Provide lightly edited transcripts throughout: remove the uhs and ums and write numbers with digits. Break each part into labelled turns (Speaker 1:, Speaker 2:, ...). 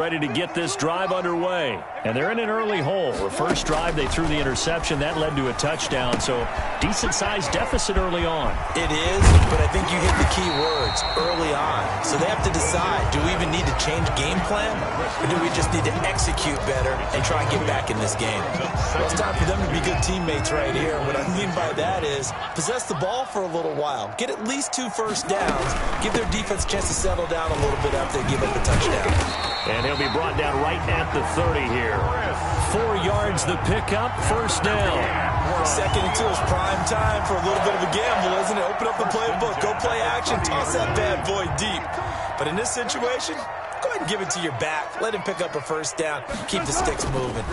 Speaker 1: Ready to get this drive underway. And they're in an early hole. The first drive, they threw the interception. That led to a touchdown. So decent-sized deficit early on.
Speaker 2: It is, but I think you hit the key words, early on. So they have to decide, do we even need to change game plan? Or do we just need to execute better and try and get back in this game? Well, it's time for them to be good teammates right here. What I mean by that is possess the ball for a little while. Get at least 2 first downs. Give their defense a chance to settle down a little bit after they give up a touchdown.
Speaker 1: And he'll be brought down right at the 30 here. 4 yards the pickup, first down.
Speaker 2: 2nd and 2 is prime time for a little bit of a gamble, isn't it? Open up the playbook, go play action, toss that bad boy deep. But in this situation, go ahead and give it to your back. Let him pick up a first down. Keep the sticks moving.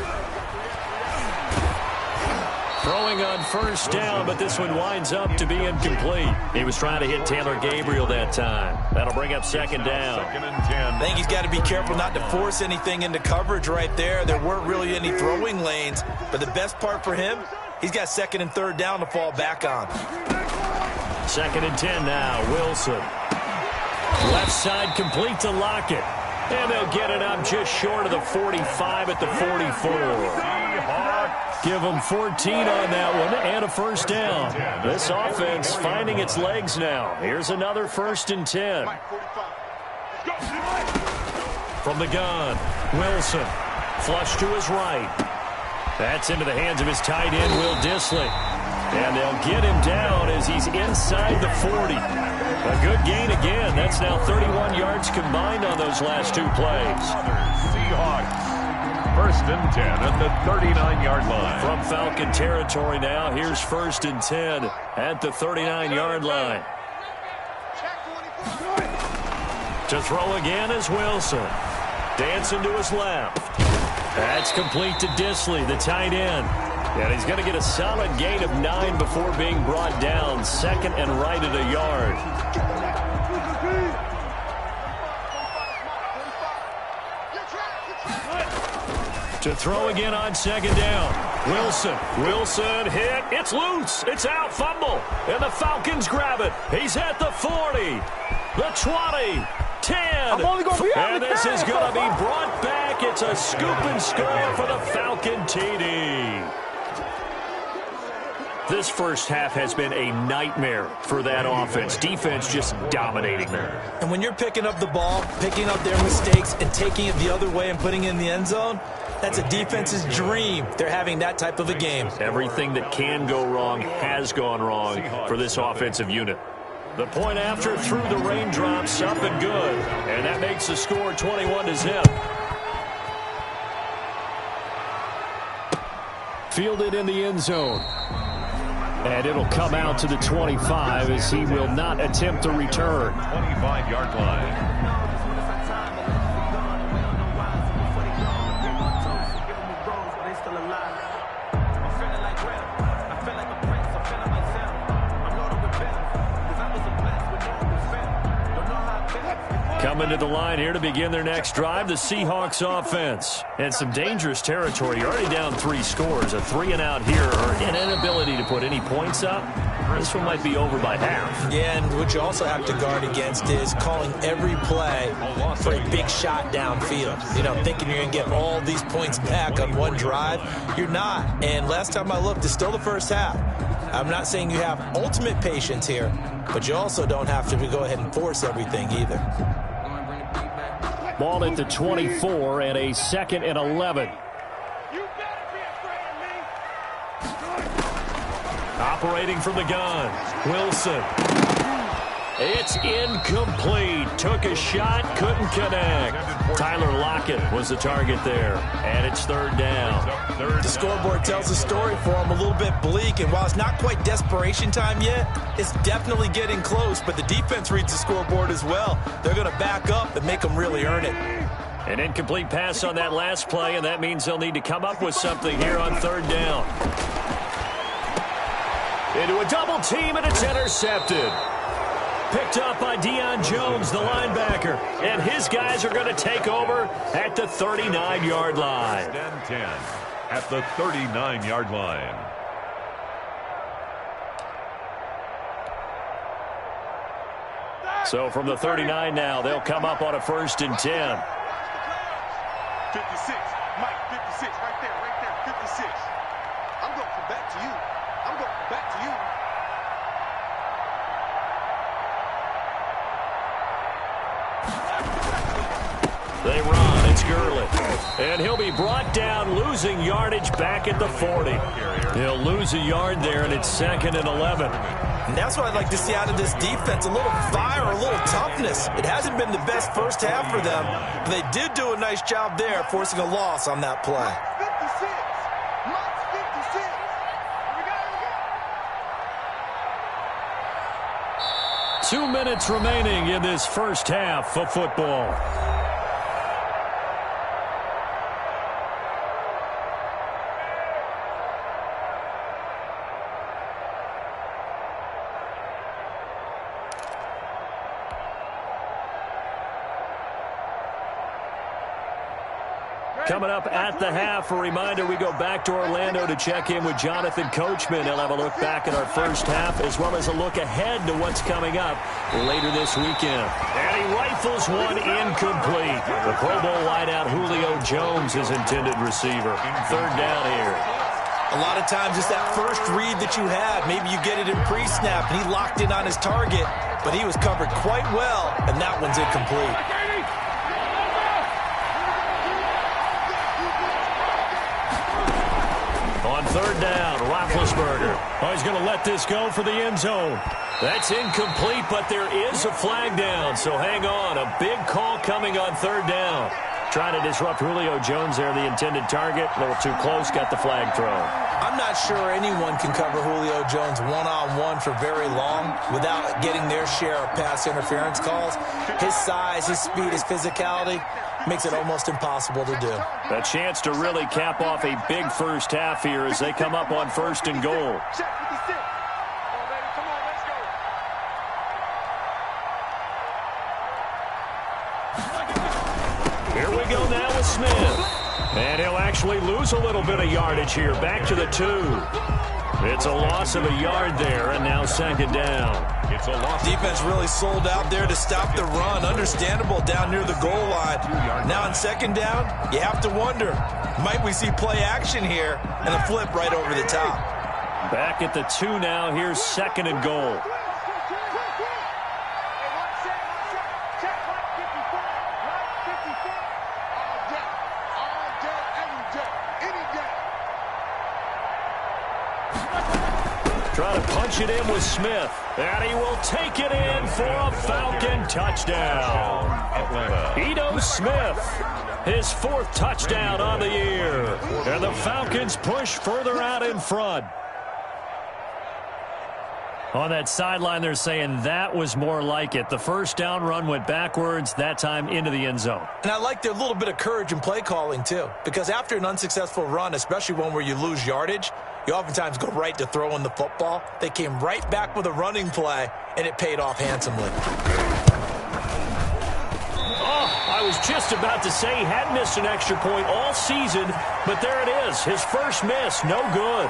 Speaker 1: Throwing on first down, but this one winds up to be incomplete. He was trying to hit Taylor Gabriel that time. That'll bring up 2nd down.
Speaker 3: 2nd and 10.
Speaker 2: I think he's got to be careful not to force anything into coverage right there. There weren't really any throwing lanes, but the best part for him, he's got 2nd and 3rd down to fall back on.
Speaker 1: 2nd and 10 now, Wilson. Left side complete to Lockett. And they'll get it up just short of the 45 at the 44. Give them 14 on that one and a first down. This offense finding its legs now. Here's another 1st and 10. From the gun, Wilson. Flush to his right. That's into the hands of his tight end, Will Dissly. And they'll get him down as he's inside the 40. A good gain again. That's now 31 yards combined on those last 2 plays.
Speaker 3: Seahawks. 1st and 10 at the 39-yard line.
Speaker 1: From Falcon territory now, here's 1st and 10 at the 39-yard line. To throw again is Wilson. Dancing to his left. That's complete to Dissly, the tight end. And he's going to get a solid gain of 9 before being brought down. 2nd and right at a yard. To throw again on 2nd down. Wilson hit. It's loose. It's out. Fumble. And the Falcons grab it. He's at the 40. The 20. 10. And this is going to be brought back. It's a scoop and score for the Falcon TD. This first half has been a nightmare for that offense. Defense just dominating there.
Speaker 2: And when you're picking up the ball, picking up their mistakes, and taking it the other way and putting it in the end zone, that's a defense's dream. They're having that type of a game.
Speaker 1: Everything that can go wrong has gone wrong for this offensive unit. The point after through the raindrops, up and good. And that makes the score 21-0. Fielded in the end zone. And it'll come out to the 25 as he will not attempt to return.
Speaker 3: 25-yard line.
Speaker 1: Coming to the line here to begin their next drive, the Seahawks offense. And some dangerous territory. You're already down 3 scores. A 3-and-out here or an inability to put any points up. This one might be over by half.
Speaker 2: Yeah, and what you also have to guard against is calling every play for a big shot downfield. You know, thinking you're going to get all these points back on one drive. You're not. And last time I looked, it's still the first half. I'm not saying you have ultimate patience here, but you also don't have to go ahead and force everything either.
Speaker 1: Ball at the 24 and a 2nd and 11. Operating from the gun, Wilson. It's incomplete. Took a shot, couldn't connect. Tyler Lockett was the target there, and it's 3rd down.
Speaker 2: The scoreboard tells the story for him, a little bit bleak, and while it's not quite desperation time yet, it's definitely getting close, but the defense reads the scoreboard as well. They're going to back up and make them really earn it.
Speaker 1: An incomplete pass on that last play, and that means they'll need to come up with something here on 3rd down. Into a double team, and it's intercepted. Picked up by Deion Jones, the linebacker. And his guys are going to take over at the 39-yard line.
Speaker 3: 10 at the 39-yard line.
Speaker 1: So from the 39 now, they'll come up on a 1st and 10.
Speaker 4: 56. Mike, 56. Right there, 56. I'm going from back to you. I'm going from back to you.
Speaker 1: They run. It's Gurley. And he'll be brought down, losing yardage back at the 40. He'll lose a yard there, and it's 2nd and 11.
Speaker 2: And that's what I'd like to see out of this defense, a little fire, a little toughness. It hasn't been the best first half for them, but they did do a nice job there, forcing a loss on that play.
Speaker 4: 56. Mike's 56. Here we go.
Speaker 1: 2 minutes remaining in this first half of football. Coming up at the half, a reminder, we go back to Orlando to check in with Jonathan Coachman. He'll have a look back at our first half as well as a look ahead to what's coming up later this weekend. And he rifles one incomplete. The Pro Bowl wideout Julio Jones, his intended receiver. 3rd down here.
Speaker 2: A lot of times it's that first read that you have. Maybe you get it in pre-snap, and he locked in on his target, but he was covered quite well, and that one's incomplete.
Speaker 1: On 3rd down, Roethlisberger. Oh, he's going to let this go for the end zone. That's incomplete, but there is a flag down, so hang on. A big call coming on 3rd down. Trying to disrupt Julio Jones there, the intended target. A little too close, got the flag thrown.
Speaker 2: I'm not sure anyone can cover Julio Jones one-on-one for very long without getting their share of pass interference calls. His size, his speed, his physicality makes it almost impossible to do.
Speaker 1: A chance to really cap off a big first half here as they come up on 1st and goal.
Speaker 4: Check 56. Come on, baby. Come on, let's go.
Speaker 1: Here we go now with Smith. And he'll actually lose a little bit of yardage here. Back to the 2. It's a loss of a yard there, and now 2nd down.
Speaker 3: It's a loss.
Speaker 2: Defense really sold out there to stop the run. Understandable down near the goal line. Now on 2nd down, you have to wonder, might we see play action here and a flip right over the top?
Speaker 1: Back at the 2 now. Here's 2nd and goal. Trying to punch it in with Smith. And he will take it in for a Falcon touchdown. Ito Smith, his 4th touchdown on the year. And the Falcons push further out in front. On that sideline, they're saying that was more like it. The first down run went backwards, that time into the end zone.
Speaker 2: And I like their little bit of courage in play calling, too. Because after an unsuccessful run, especially one where you lose yardage, you oftentimes go right to throwing the football. They came right back with a running play, and it paid off handsomely.
Speaker 1: Oh, I was just about to say he had missed an extra point all season, but there it is. His first miss, no good.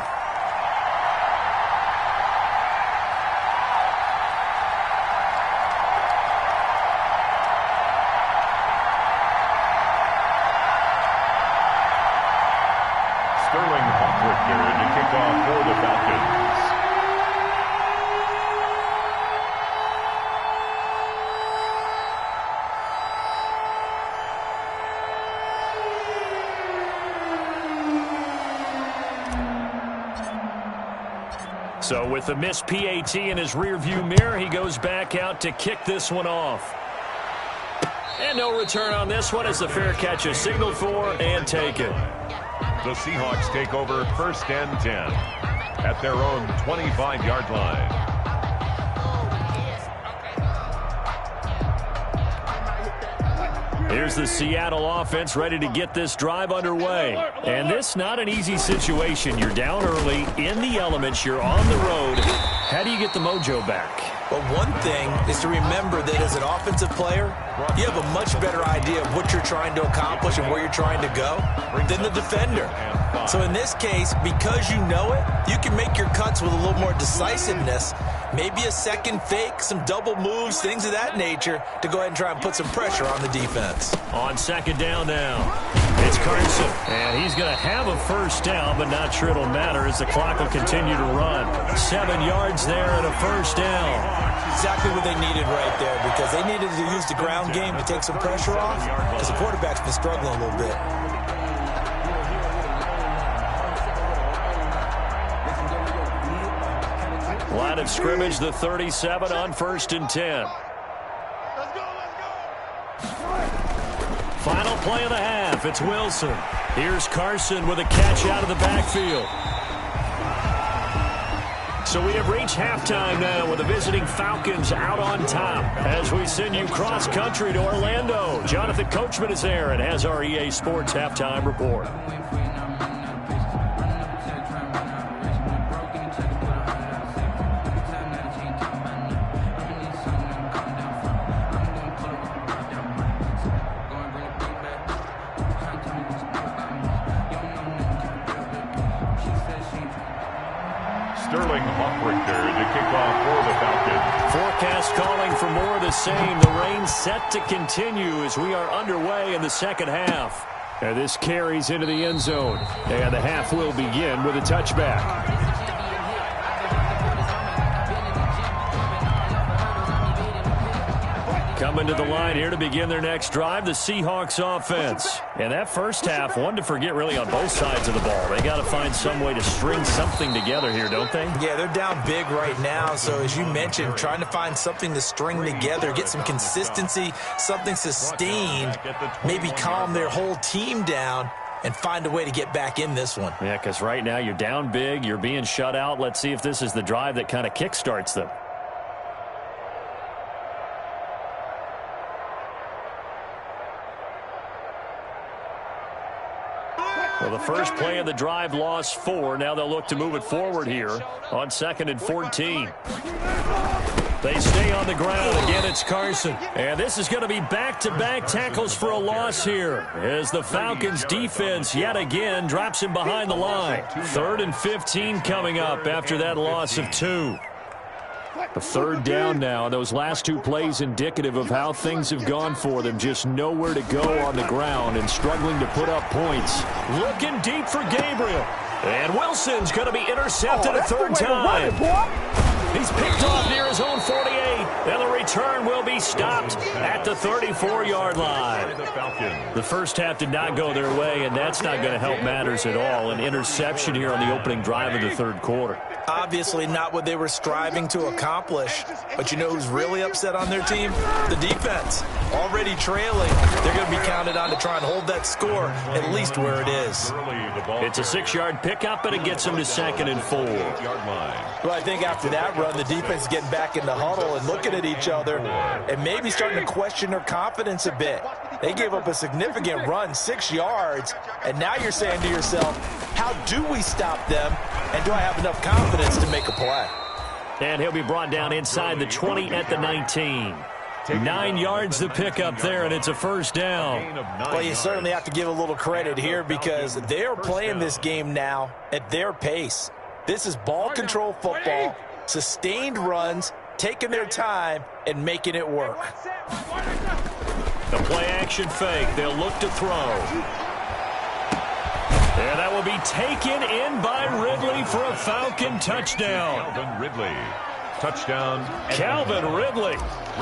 Speaker 1: So with the missed PAT in his rearview mirror, he goes back out to kick this one off. And no return on this one as the fair catch is signaled for and taken.
Speaker 3: The Seahawks take over 1st and 10 at their own 25-yard line.
Speaker 1: Here's the Seattle offense ready to get this drive underway. And this not an easy situation. You're down early, in the elements, you're on the road. How do you get the mojo back?
Speaker 2: Well, one thing is to remember that as an offensive player, you have a much better idea of what you're trying to accomplish and where you're trying to go than the defender. So in this case, because you know it, you can make your cuts with a little more decisiveness, maybe a second fake, some double moves, things of that nature to go ahead and try and put some pressure on the defense.
Speaker 1: On 2nd down now, it's Carson. And he's going to have a first down, but not sure it'll matter as the clock will continue to run. 7 yards there and a first down.
Speaker 2: Exactly what they needed right there, because they needed to use the ground game to take some pressure off, because the quarterback's been struggling a little bit.
Speaker 1: Line of scrimmage, the 37 on 1st and 10.
Speaker 4: Let's go, let's go.
Speaker 1: Final play of the half. It's Wilson. Here's Carson with a catch out of the backfield. So we have reached halftime now with the visiting Falcons out on top. As we send you cross-country to Orlando, Jonathan Coachman is there and has our EA Sports halftime report.
Speaker 3: To kick off for the Falcons.
Speaker 1: Forecast calling for more of the same. The rain set to continue as we are underway in the second half. And this carries into the end zone. And the half will begin with a touchback. Coming to the line here to begin their next drive, the Seahawks offense. And that first half, one to forget really on both sides of the ball. They got to find some way to string something together here, don't they?
Speaker 2: Yeah, they're down big right now. So as you mentioned, trying to find something to string together, get some consistency, something sustained, maybe calm their whole team down and find a way to get back in this one.
Speaker 1: Yeah, because right now you're down big, you're being shut out. Let's see if this is the drive that kind of kickstarts them. Well, the first play of the drive lost 4. Now they'll look to move it forward here on 2nd and 14. They stay on the ground. Again, it's Carson. And this is going to be back-to-back tackles for a loss here as the Falcons defense yet again drops him behind the line. 3rd and 15 coming up after that loss of 2. A 3rd down now. Those last 2 plays indicative of how things have gone for them. Just nowhere to go on the ground and struggling to put up points. Looking deep for Gabriel. And Wilson's going to be intercepted a 3rd time. He's picked off near his own 48. And the return will be stopped at the 34-yard line. The first half did not go their way, and that's not going to help matters at all. An interception here on the opening drive of the 3rd quarter.
Speaker 2: Obviously not what they were striving to accomplish. But you know who's really upset on their team? The defense. Already trailing. They're going to be counted on to try and hold that score at least where it is.
Speaker 1: It's a 6-yard pickup, and it gets them to 2nd and 4.
Speaker 2: Well, I think after that run, the defense is getting back in the huddle and looking at each other and maybe starting to question their confidence a bit. They gave up a significant run, 6 yards, and now you're saying to yourself, how do we stop them, and do I have enough confidence to make a play?
Speaker 1: And he'll be brought down inside the 20 at the 19. 9 yards to pick up there, and it's a first down.
Speaker 2: Well, you certainly have to give a little credit here because they're playing this game now at their pace. This is ball control football, sustained runs, taking their time, and making it work.
Speaker 1: The play-action fake. They'll look to throw. And that will be taken in by Ridley for a Falcon touchdown.
Speaker 3: Calvin Ridley. Touchdown.
Speaker 1: Calvin Ridley,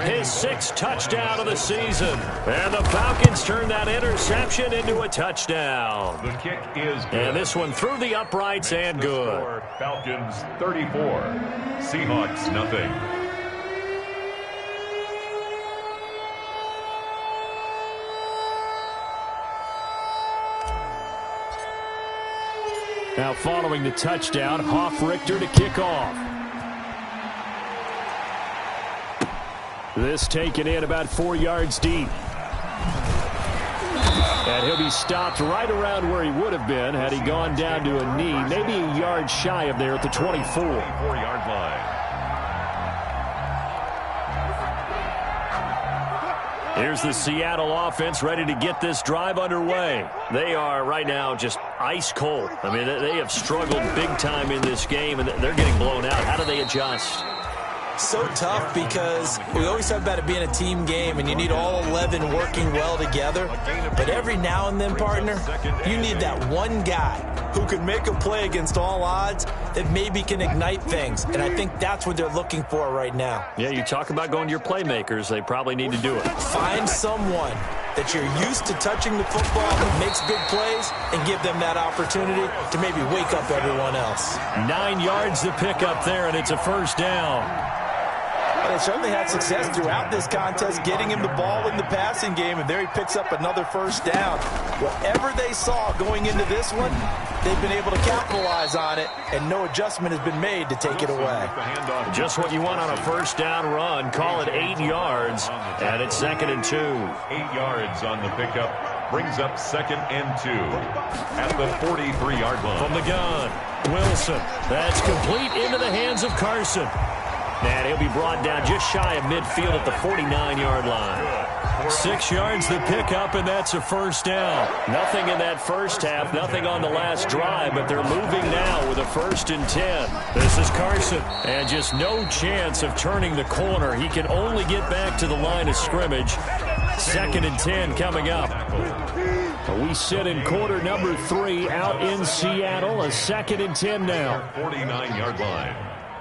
Speaker 1: his 6th touchdown of the season. And the Falcons turn that interception into a touchdown.
Speaker 3: The kick is good.
Speaker 1: And this one through the uprights and good.
Speaker 3: Score, Falcons 34, Seahawks nothing.
Speaker 1: Now following the touchdown, Hoff-Richter to kick off. This taken in about 4 yards deep. And he'll be stopped right around where he would have been had he gone down to a knee, maybe a yard shy of there at the
Speaker 3: 24-yard line.
Speaker 1: Here's the Seattle offense ready to get this drive underway. They are right now just ice cold. I mean, they have struggled big time in this game, and they're getting blown out. How do they adjust?
Speaker 2: So tough because we always talk about it being a team game and you need all 11 working well together. But every now and then, partner, you need that one guy who can make a play against all odds that maybe can ignite things. And I think that's what they're looking for right now.
Speaker 1: Yeah, you talk about going to your playmakers. They probably need to do it.
Speaker 2: Find someone that you're used to touching the football that makes big plays and give them that opportunity to maybe wake up everyone else.
Speaker 1: 9 yards to pick up there, and it's a first down.
Speaker 2: Well, they certainly had success throughout this contest getting him the ball in the passing game, and there he picks up another first down. Whatever they saw going into this one, they've been able to capitalize on it, and no adjustment has been made to take it away.
Speaker 1: Just what you want on a first down run. Call it 8 yards, and it's 2nd and 2.
Speaker 3: 8 yards on the pickup. Brings up 2nd and 2 at the 43-yard line.
Speaker 1: From the gun, Wilson. That's complete into the hands of Carson. And he'll be brought down just shy of midfield at the 49-yard line. 6 yards to pick up, and that's a first down. Nothing in that first half, nothing on the last drive, but they're moving now with a 1st and 10. This is Carson, and just no chance of turning the corner. He can only get back to the line of scrimmage. 2nd and 10 coming up. We sit in quarter number 3 out in Seattle. A 2nd and 10 now.
Speaker 3: 49-yard line.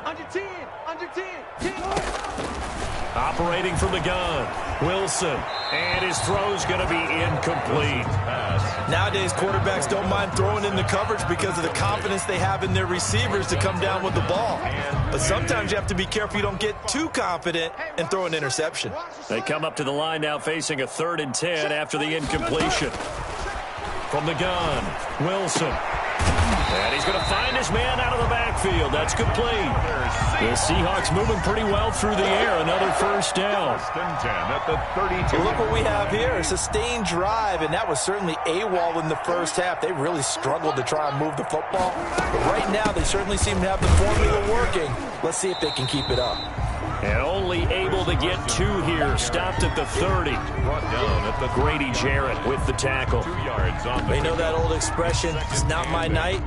Speaker 4: Under 10. Under 10. 10.
Speaker 1: Operating from the gun, Wilson. And his throw's going to be incomplete.
Speaker 2: Nowadays, quarterbacks don't mind throwing in the coverage because of the confidence they have in their receivers to come down with the ball. But sometimes you have to be careful you don't get too confident and throw an interception.
Speaker 1: They come up to the line now facing a 3rd and 10 after the incompletion. From the gun, Wilson. And he's going to find his man out of the backfield. That's complete. The Seahawks moving pretty well through the air. Another first down.
Speaker 3: 1st and 10 at the 32.
Speaker 2: Well, look what we have here. A sustained drive, and that was certainly AWOL in the first half. They really struggled to try and move the football. But right now, they certainly seem to have the formula working. Let's see if they can keep it up.
Speaker 1: And only able to get 2 here. Stopped at the 30.
Speaker 3: Brought down at the
Speaker 1: Grady Jarrett with the tackle.
Speaker 3: 2 yards on the
Speaker 2: They know that old expression, it's not my night.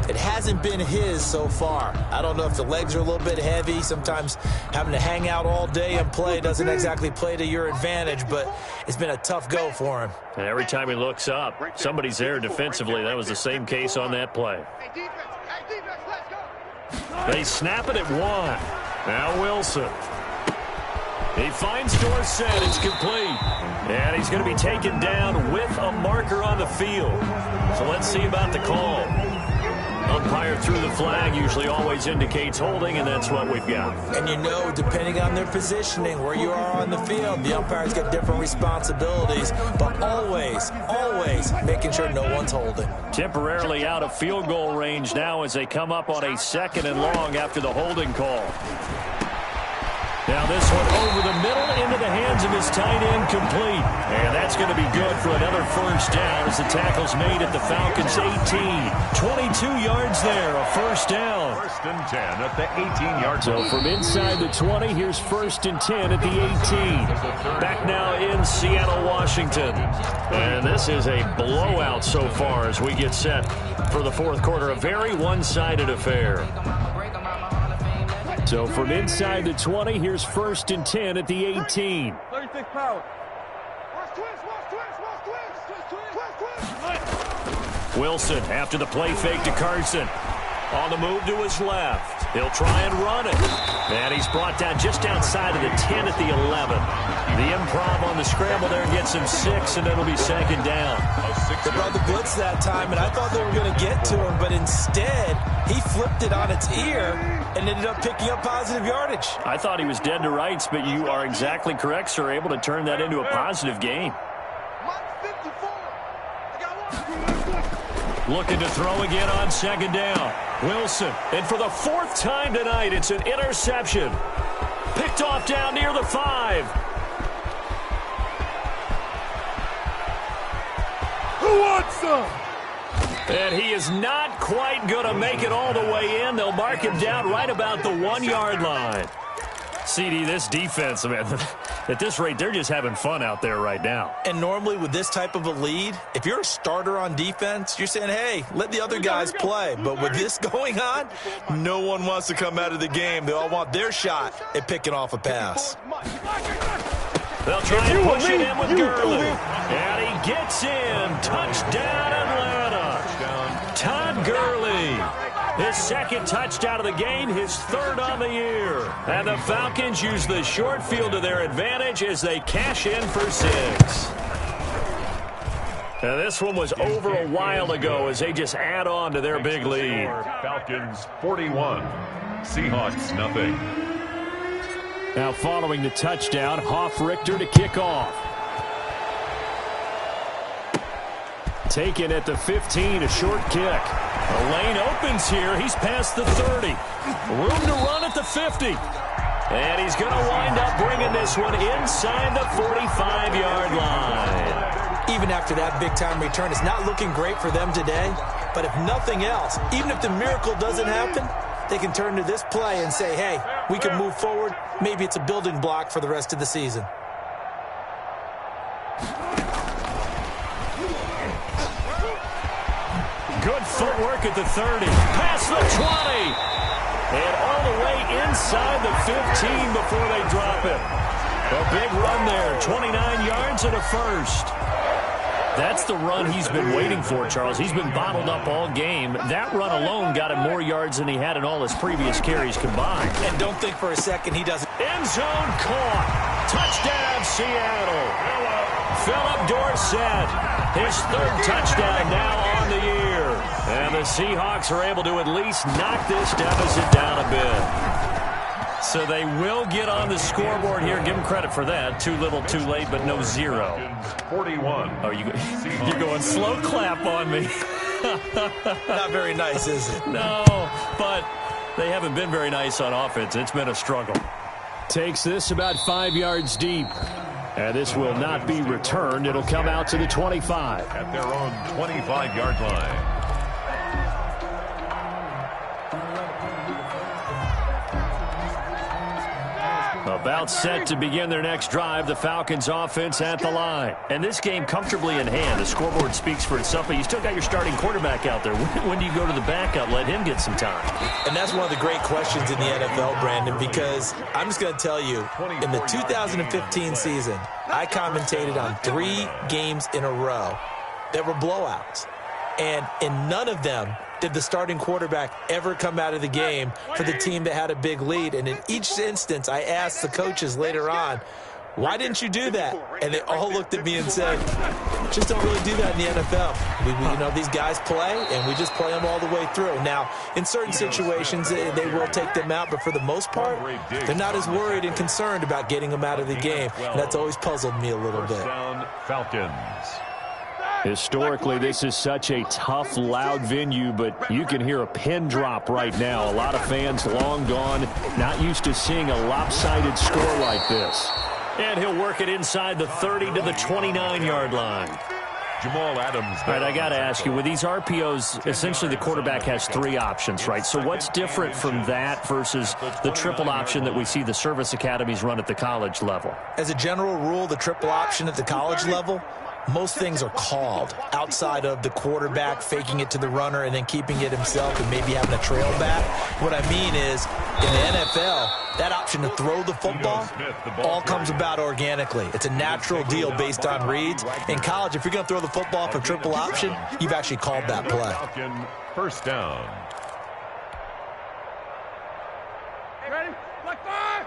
Speaker 2: It hasn't been his so far. I don't know if the legs are a little bit heavy. Sometimes having to hang out all day and play doesn't exactly play to your advantage, but it's been a tough go for him.
Speaker 1: And every time he looks up, somebody's there defensively. That was the same case on that play.
Speaker 4: Hey, defense, let's go.
Speaker 1: They snap it at 1. Now Wilson. He finds Dorsett. It's complete. And he's going to be taken down with a marker on the field. So let's see about the call. Umpire threw the flag, usually always indicates holding, and that's what we've got.
Speaker 2: And you know, depending on their positioning, where you are on the field, the umpires get different responsibilities, but always, always making sure no one's holding.
Speaker 1: Temporarily out of field goal range now as they come up on a 2nd and long after the holding call. Now this one over the middle into the hands of his tight end, complete. And that's going to be good for another first down as the tackle's made at the Falcons' 18. 22 yards there, a first down.
Speaker 3: 1st and 10 at the 18-yard
Speaker 1: line. So from inside the 20, here's 1st and 10 at the 18. Back now in Seattle, Washington. And this is a blowout so far as we get set for the 4th quarter. A very one-sided affair. So from inside the 20, here's 1st and 10 at the 18.
Speaker 4: 36 power.
Speaker 1: Wilson after the play fake to Carson. On the move to his left. He'll try and run it. And he's brought down just outside of the 10 at the 11. The improv on the scramble there gets him 6, and it'll be 2nd down.
Speaker 2: They brought the blitz that time, and I thought they were going to get to him, but instead he flipped it on its ear and ended up picking up positive yardage.
Speaker 1: I thought he was dead to rights, but you are exactly correct, sir. Able to turn that into a positive gain. Looking to throw again on 2nd down. Wilson, and for the 4th time tonight, it's an interception. Picked off down near the 5.
Speaker 4: Who wants some?
Speaker 1: And he is not quite going to make it all the way in. They'll mark him down right about the 1-yard line. CD, this defense, man, At this rate, they're just having fun out there right now.
Speaker 2: And normally with this type of a lead, if you're a starter on defense, you're saying, hey, let the other guys play. But with this going on, no one wants to come out of the game. They all want their shot at picking off a pass.
Speaker 1: They'll try and push it in with Gurley. And he gets in. Touchdown, Atlanta. Todd Gurley. His second touchdown of the game, his third on the year. And the Falcons use the short field to their advantage as they cash in for 6. Now, this one was over a while ago as they just add on to their big lead.
Speaker 3: Falcons 41, Seahawks nothing.
Speaker 1: Now following the touchdown, Hoff-Richter to kick off. Taken at the 15, a short kick. The lane opens here. He's past the 30. Room to run at the 50. And he's going to wind up bringing this one inside the 45-yard line.
Speaker 2: Even after that big-time return, it's not looking great for them today. But if nothing else, even if the miracle doesn't happen, they can turn to this play and say, hey, we can move forward. Maybe it's a building block for the rest of the season.
Speaker 1: Good footwork at the 30. Past the 20. And all the way inside the 15 before they drop it. A big run there. 29 yards and a first. That's the run he's been waiting for, Charles. He's been bottled up all game. That run alone got him more yards than he had in all his previous carries combined.
Speaker 2: And don't think for a second he doesn't.
Speaker 1: End zone caught. Touchdown, Seattle. Philip Dorsett, his third touchdown now on the year. And the Seahawks are able to at least knock this deficit down a bit. So they will get on the scoreboard here. Give them credit for that. Too little, too late, but no 0.
Speaker 3: 41.
Speaker 1: Oh, you're going slow clap on me.
Speaker 2: Not very nice, is it?
Speaker 1: No, but they haven't been very nice on offense. It's been a struggle. Takes this about 5 yards deep. And this will not be returned. It'll come out to the 25.
Speaker 3: At their own 25-yard line.
Speaker 1: About set to begin their next drive, the Falcons offense at the line. And this game comfortably in hand. The scoreboard speaks for itself, but you still got your starting quarterback out there. When do you go to the backup, let him get some time?
Speaker 2: And that's one of the great questions in the NFL, Brandon, because I'm just going to tell you, in the 2015 season, I commentated on 3 games in a row that were blowouts. And in none of them did the starting quarterback ever come out of the game for the team that had a big lead. And in each instance, I asked the coaches later on, why didn't you do that? And they all looked at me and said, just don't really do that in the NFL. You know, these guys play, and we just play them all the way through. Now, in certain situations, they will take them out, but for the most part, they're not as worried and concerned about getting them out of the game. And that's always puzzled me a little bit.
Speaker 3: Falcons.
Speaker 1: Historically, this is such a tough, loud venue, but you can hear a pin drop right now. A lot of fans long gone, not used to seeing a lopsided score like this. And he'll work it inside the 30 to the 29-yard line.
Speaker 3: Jamal Adams.
Speaker 1: All right, I got to ask you, with these RPOs, essentially the quarterback has 3 options, right? So what's different from that versus the triple option that we see the service academies run at the college level?
Speaker 2: As a general rule, the triple option at the college level, most things are called outside of the quarterback faking it to the runner and then keeping it himself and maybe having a trail back. What I mean is, in the NFL, that option to throw the football all comes about organically. It's a natural deal based on reads. In college, if you're going to throw the football for triple option, you've actually called that play.
Speaker 3: First down.
Speaker 4: Ready? Like 5.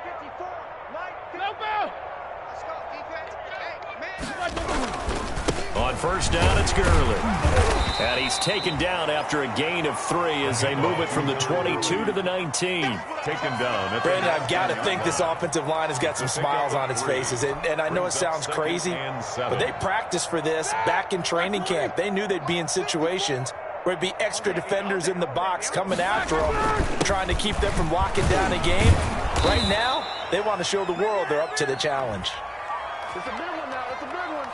Speaker 4: 54. Go, Bill. Let's go, defense.
Speaker 1: On first down, it's Gurley. And he's taken down after a gain of 3 as they move it from the 22 to the 19.
Speaker 3: Taken down.
Speaker 2: Brandon, I've got to think this offensive line has got some smiles on its faces. And I know it sounds crazy, but they practiced for this back in training camp. They knew they'd be in situations where it'd be extra defenders in the box coming after them, trying to keep them from locking down a game. Right now, they want to show the world they're up to the challenge.
Speaker 4: It's a big one now. It's a big one.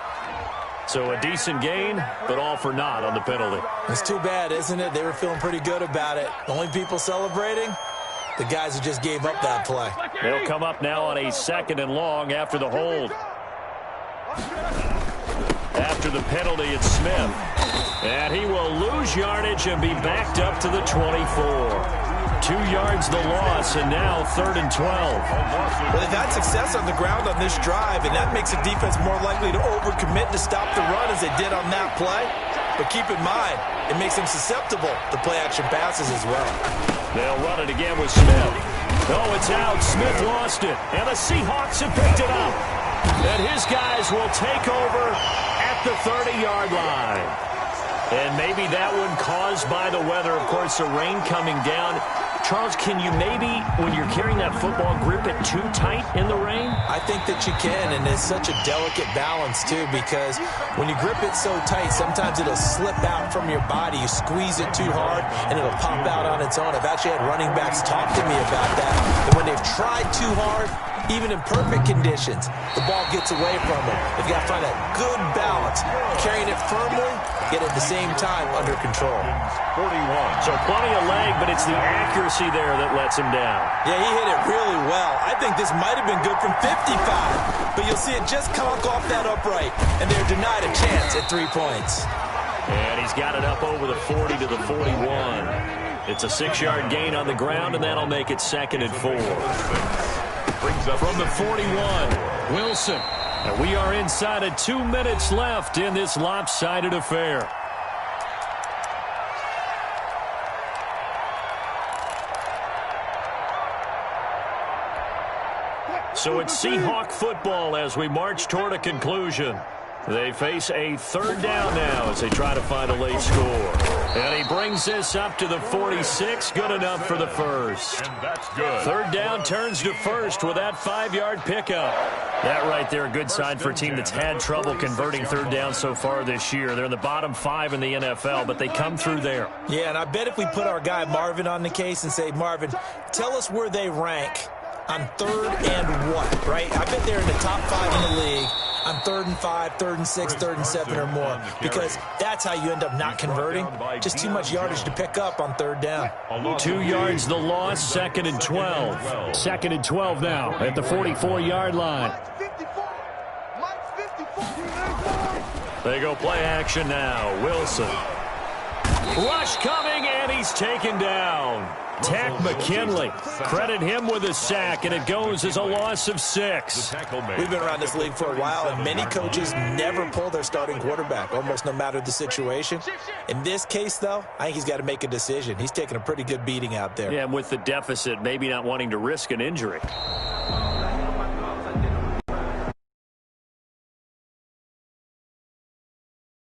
Speaker 1: So a decent gain, but all for naught on the penalty.
Speaker 2: It's too bad, isn't it? They were feeling pretty good about it. The only people celebrating, The guys who just gave up that play.
Speaker 1: They'll come up now on a 2nd and long after the hold. After the penalty, it's Smith. And he will lose yardage and be backed up to the 24. 2 yards the loss, and now 3rd and 12.
Speaker 2: Well, they've had success on the ground on this drive, and that makes a defense more likely to overcommit to stop the run as they did on that play. But keep in mind, it makes them susceptible to play-action passes as well.
Speaker 1: They'll run it again with Smith. Oh, it's out. Smith lost it, and the Seahawks have picked it up. And his guys will take over at the 30-yard line. And maybe that one caused by the weather. Of course, the rain coming down. Charles, can you maybe, when you're carrying that football, grip it too tight in the rain?
Speaker 2: I think that you can, and it's such a delicate balance, too, because when you grip it so tight, sometimes it'll slip out from your body. You squeeze it too hard, and it'll pop out on its own. I've actually had running backs talk to me about that. And when they've tried too hard, even in perfect conditions, the ball gets away from them. They've got to find a good balance, carrying it firmly, yet at the same time under control.
Speaker 3: 41.
Speaker 1: So plenty of leg, but it's the accuracy there that lets him down.
Speaker 2: Yeah, he hit it really well. I think this might have been good from 55, but you'll see it just conk off that upright, and they're denied a chance at 3 points.
Speaker 1: And he's got it up over the 40 to the 41. It's a 6-yard gain on the ground, and that'll make it 2nd and 4. From the 41, Wilson. And we are inside of 2 minutes left in this lopsided affair. So it's Seahawk football as we march toward a conclusion. They face a 3rd down now as they try to find a late score. And he brings this up to the 46. Good enough for the first.
Speaker 3: And that's good.
Speaker 1: 3rd down turns to first with that 5-yard pickup. That right there, a good sign for a team that's had trouble converting 3rd down so far this year. They're in the bottom 5 in the NFL, but they come through there.
Speaker 2: Yeah, and I bet if we put our guy Marvin on the case and say, Marvin, tell us where they rank on 3rd and what, right? I bet they're in the top 5 in the league on 3rd and 5, 3rd and 6, 3rd and 7 or more, because that's how you end up not converting. Just too much yardage to pick up on 3rd down.
Speaker 1: 2 yards the loss, 2nd and 12. 2nd and 12 now at the 44-yard line. They go play action now. Wilson. Rush coming, and he's taken down. Tack McKinley. Credit him with a sack, and it goes as a loss of 6.
Speaker 2: We've been around this league for a while, and many coaches never pull their starting quarterback, almost no matter the situation. In this case, though, I think he's got to make a decision. He's taking a pretty good beating out there.
Speaker 1: Yeah, and with the deficit, maybe not wanting to risk an injury.